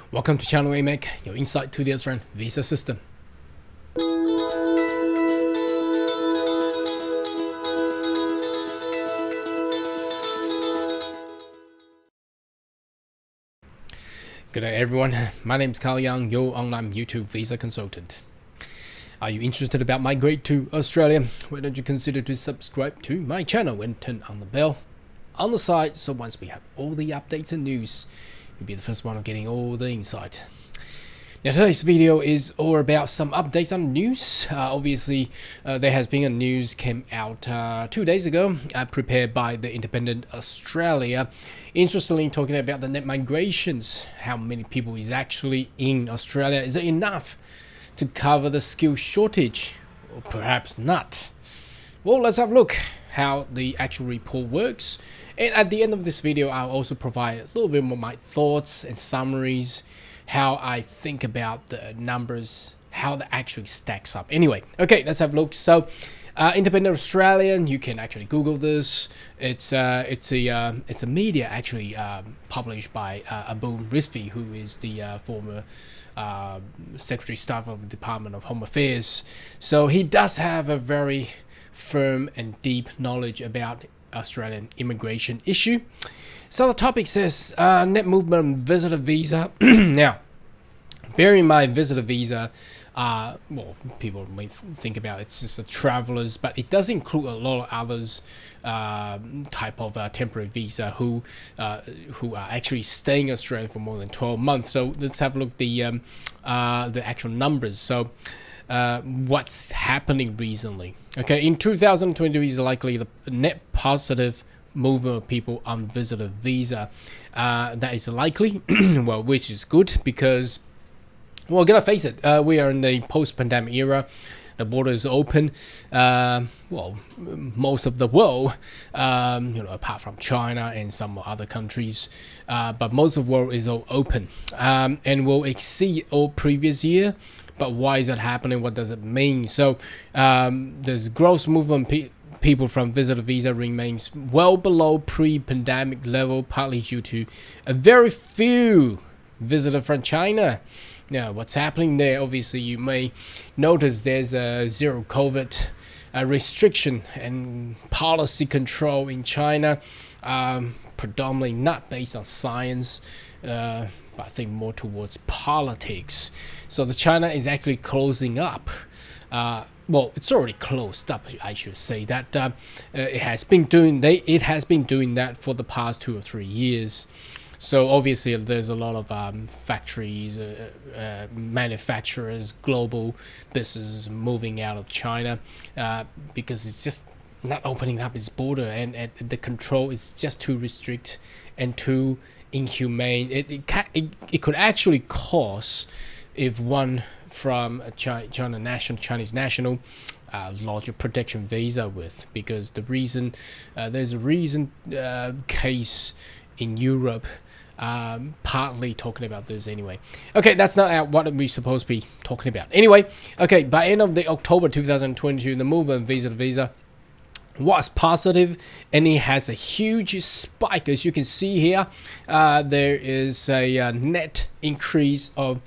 Welcome to channel AMEC, your insight to the Australian visa system. Good day everyone, my name is Carl Young, your online YouTube visa consultant. Are you interested about migrate to Australia? Why don't you consider to subscribe to my channel and turn on the bell on the side, so once we have all the updates and news, you'll be the first one of getting all the insight. Now today's video is all about some updates on news. Obviously, there has been a news came out 2 days ago, prepared by the Independent Australia. Interestingly, talking about the net migrations, how many people is actually in Australia. Is it enough to cover the skill shortage? Or perhaps not. Well, let's have a look how the actual report works. And at the end of this video, I'll also provide a little bit more my thoughts and summaries, how I think about the numbers, how that actually stacks up. Anyway, okay, let's have a look. So, Independent Australian, you can actually Google this. It's a media actually published by Abu Rizvi, who is the former Secretary Staff of the Department of Home Affairs. So he does have a very firm and deep knowledge about Australian immigration issue. So the topic says net movement visitor visa. Now, bear in mind, visitor visa, well, people may think about it's just the travelers, but it does include a lot of others type of temporary visa who are actually staying in Australia for more than 12 months. So let's have a look at the actual numbers. So what's happening recently? Okay, in 2022 is likely the net positive movement of people on visitor visa. That is likely, well, which is good because, well, gonna face it, we are in the post-pandemic era. The border is open. Well, most of the world, apart from China and some other countries, but most of the world is all open, and will exceed all previous year. But why is that happening? What does it mean? So there's gross movement people from visitor visa remains well below pre-pandemic level, partly due to a very few visitors from China. Now, what's happening there? Obviously, you may notice there's a zero COVID restriction and policy control in China, predominantly not based on science, but I think more towards politics. So the China is actually closing up. Well, it's already closed up, I should say. That it has been doing that for the past 2 or 3 years. So obviously, there's a lot of factories, manufacturers, global businesses moving out of China because it's just not opening up its border, and the control is just too restrict and too inhumane. It could actually cause, if one from a Chinese national lodge a protection visa with, because there's a recent case in Europe partly talking about this anyway. Okay, that's not what we're supposed to be talking about. Anyway, okay, by end of the October 2022, the movement visa was positive, and it has a huge spike. As you can see here, there is a net increase of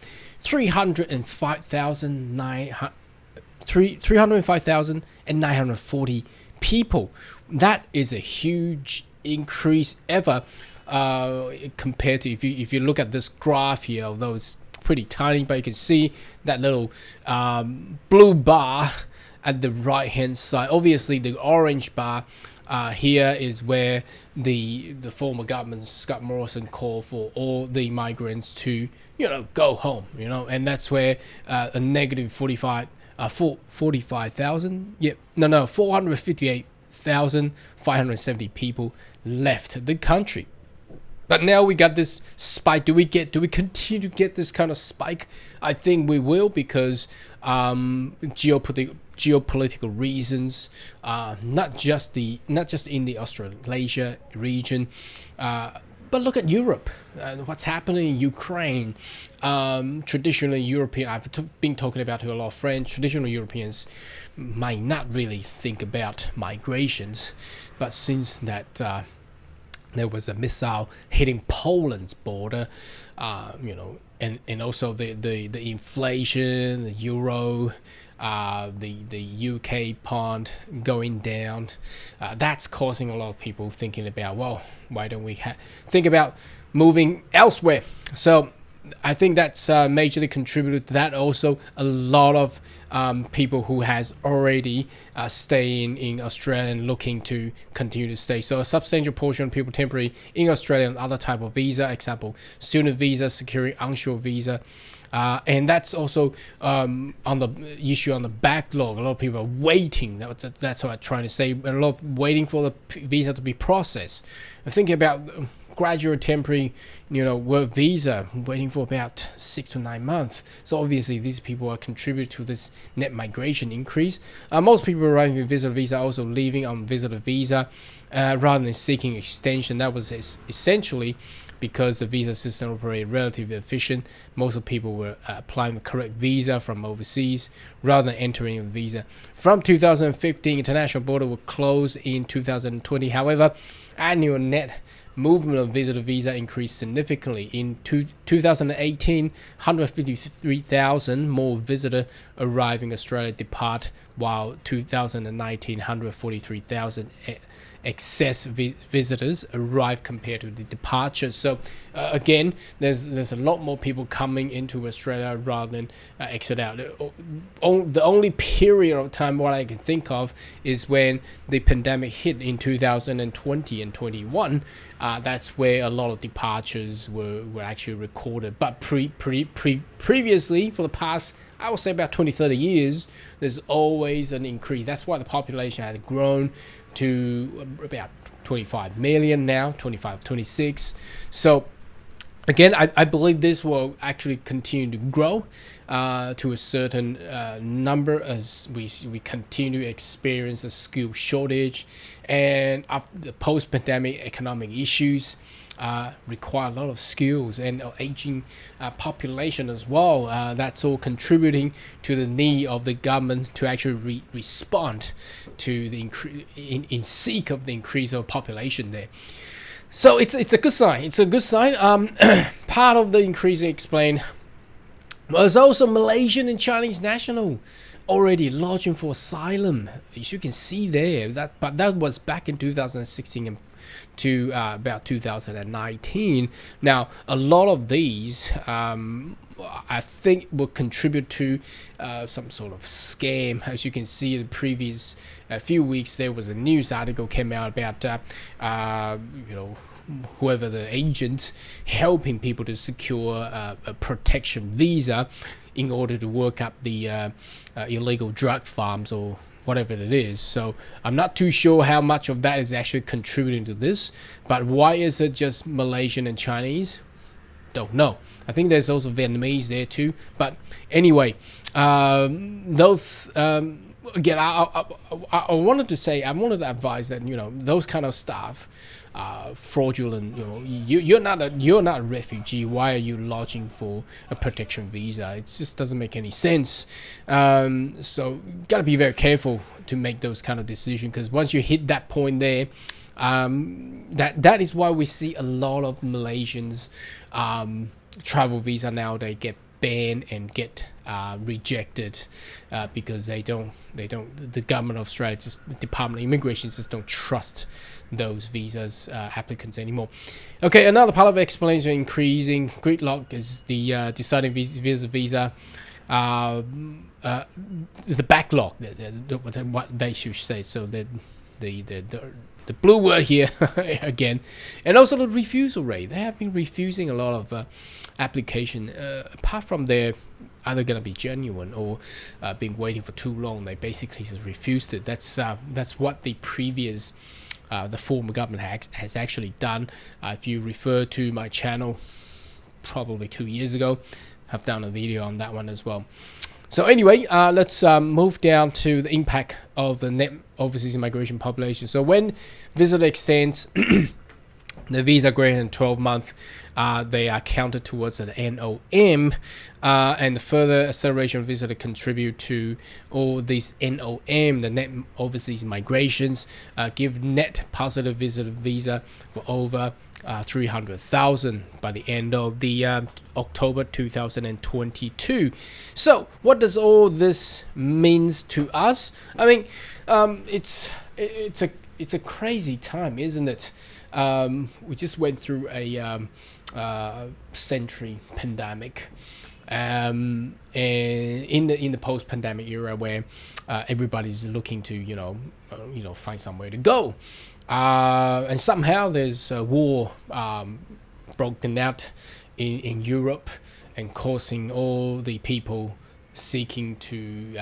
305,940 people. That is a huge increase ever compared to, if you look at this graph here, although it's pretty tiny, but you can see that little blue bar at the right hand side. Obviously, the orange bar here is where the former government, Scott Morrison, called for all the migrants to go home, and that's where a negative 458,570 people left the country. But now we got this spike. Do we continue to get this kind of spike? I think we will, because geopolitical reasons, not just in the Australasia region, but look at Europe. What's happening in Ukraine? Traditionally, I've been talking about to a lot of friends. Traditional Europeans might not really think about migrations, but since that there was a missile hitting Poland's border, and also the inflation, the euro, the UK pound going down. That's causing a lot of people thinking about, well, why don't we think about moving elsewhere? So I think that's majorly contributed to that. Also, a lot of people who has already staying in Australia and looking to continue to stay. So a substantial portion of people temporarily in Australia on other type of visa, example, student visa, securing onshore visa. And that's also on the issue on the backlog. A lot of people are waiting. That's what I'm trying to say. A lot of waiting for the visa to be processed. I'm thinking about graduate temporary, work visa, waiting for about 6 to 9 months. So obviously these people are contributing to this net migration increase. Most people arriving with visitor visa are also leaving on visitor visa rather than seeking extension. That was essentially because the visa system operated relatively efficient. Most of the people were applying the correct visa from overseas rather than entering a visa. From 2015, international border will close in 2020. However, annual net movement of visitor visa increased significantly. In 2018, 153,000 more visitors arriving in Australia depart, while 2019, 143,000 excess visitors arrive compared to the departures. So again, there's a lot more people coming into Australia rather than exit out. The only period of time what I can think of is when the pandemic hit in 2020 and 21. That's where a lot of departures were actually recorded. But previously, for the past, I would say about 20-30 years, there's always an increase. That's why the population has grown to about 25 million now, 25, 26. So again, I believe this will actually continue to grow to a certain number as we continue to experience a skill shortage, and after the post-pandemic economic issues require a lot of skills, and aging population as well. That's all contributing to the need of the government to actually respond to the in seek of the increase of population there. So it's a good sign. It's a good sign. Part of the increase explained was also Malaysian and Chinese national already lodging for asylum. As you can see there, but that was back in 2016 and to about 2019. Now, a lot of these, I think, will contribute to some sort of scam. As you can see, in the previous few weeks, there was a news article came out about, whoever the agent helping people to secure a protection visa in order to work up the illegal drug farms or whatever it is. So I'm not too sure how much of that is actually contributing to this, but why is it just Malaysian and Chinese? Don't know. I think there's also Vietnamese there too. But anyway, those again, I wanted to advise that those kind of stuff, fraudulent. You're not a refugee. Why are you lodging for a protection visa? It just doesn't make any sense. So gotta be very careful to make those kind of decisions, because once you hit that point there, that is why we see a lot of Malaysians travel visa now. They get banned and get rejected because the government of Australia, the Department of Immigration, just don't trust those visas applicants anymore. Okay, another part of the explanation increasing gridlock is the deciding visa the backlog, what they should say. So the blue word here again, and also the refusal rate. They have been refusing a lot of application apart from their either gonna be genuine or being waiting for too long. They basically just refused it. That's what the previous the former government has actually done. If you refer to my channel probably 2 years ago, I've done a video on that one as well. So anyway, let's move down to the impact of the net overseas immigration population. So when visitor extends the visa greater than 12 months, they are counted towards an NOM, and the further acceleration of visa to contribute to all these NOM, the net overseas migrations, give net positive visa for over 300,000 by the end of the October 2022. So what does all this means to us? I mean, it's a crazy time, isn't it? We just went through a century pandemic, and in the post-pandemic era where everybody's looking to find somewhere to go, and somehow there's a war broken out in Europe and causing all the people seeking to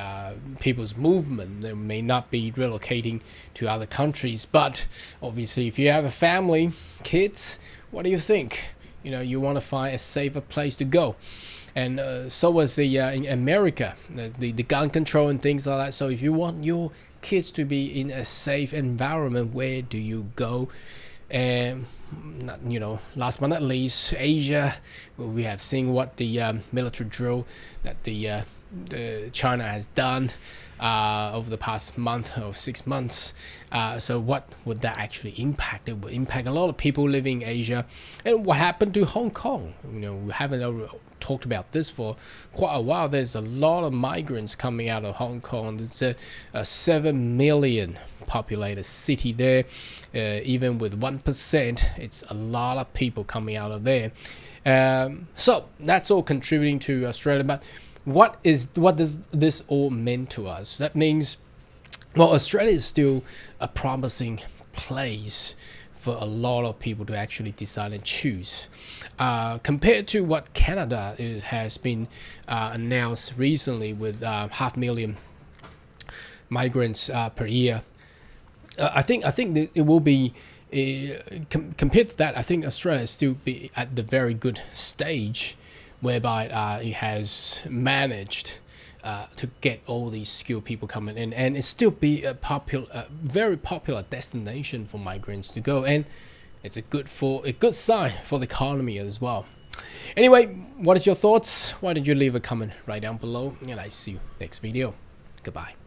people's movement. They may not be relocating to other countries, but obviously if you have a family, kids, what do you think? You want to find a safer place to go. And so was in America, the gun control and things like that. So if you want your kids to be in a safe environment, where do you go? And last but not least, Asia. We have seen what the military drill that the China has done over the past month or 6 months. So what would that actually impact? It would impact a lot of people living in Asia. And what happened to Hong Kong? We haven't talked about this for quite a while. There's a lot of migrants coming out of Hong Kong. There's a 7 million populated city there. Even with 1%, it's a lot of people coming out of there. So that's all contributing to Australia. But what does this all mean to us? That means, well, Australia is still a promising place for a lot of people to actually decide and choose. Compared to what Canada has been announced recently with 500,000 migrants per year, I think that it will be compared to that. I think Australia still be at the very good stage, whereby it has managed to get all these skilled people coming in, and it still be a very popular destination for migrants to go, and it's a good sign for the economy as well. Anyway, what is your thoughts? Why don't you leave a comment right down below, and I see you next video. Goodbye.